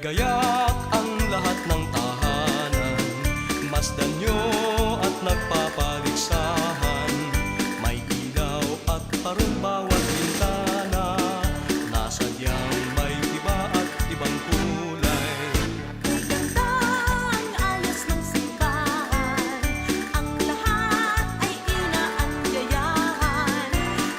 gayak ang lahat ng tahanan, masdan nyo at nagpapaligsahan. May ilaw at parang bawat bintana, nasadyang may iba at ibang kulay. Kay ganda ang ayos ng simbahan, ang lahat ay inaanyayahan,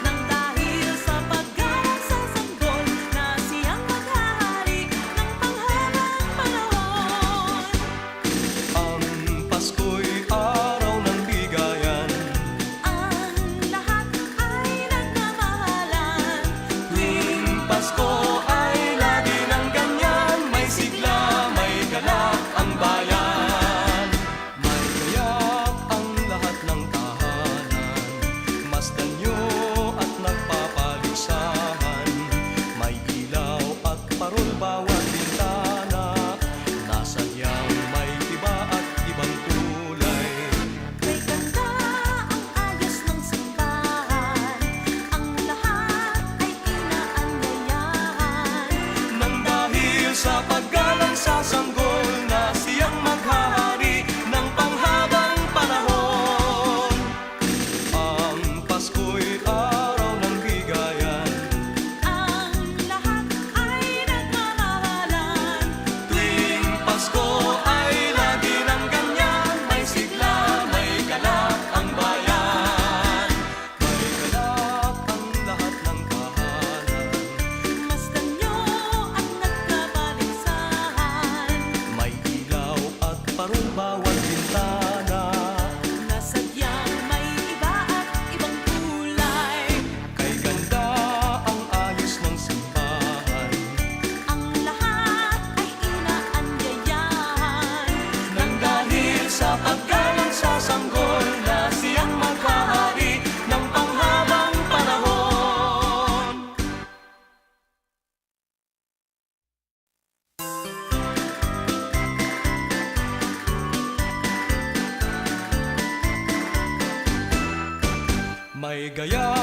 nang dahil sa paggalang sa sanggol na siyang maghahari ng panghabang panahon. Ang Pasko'y araw ng bigayan, Ang lahat ay nagmamahalan. tuwing Pasko ay lagi ng ganyan, may sigla, may galak ang bayan. May gayak ang lahat ng tahanan, masdan nyo at nagpapaligsahan. May ilaw at parol bawat bintana, nasadyang may iba at ibang kulay. Kay ganda ang ayos ng simbahan, ang lahat ay inaanyayahan. Nang dahil sa paggalang sa sanggol na siyang maghahari ng panghabang panahon. Ang Pasko'y araw ng bigayan, Ang lahat ay nagmamahalan. tuwing Pasko ay lagi ng ganyan, may sigla, may galak ang bayan. May galak ang lahat ng tahanan, Masdan nyo ang nagkapaligsahan, may ilaw at parol bawat bintana. nasadyang may iba at ibang kulay. Kay ganda ang ayos ng simbahan, Ang lahat ay inaanyayahan. nang dahil sa paggalang sa sanggol na siyang maghahari ng panghabang panahon. May gayak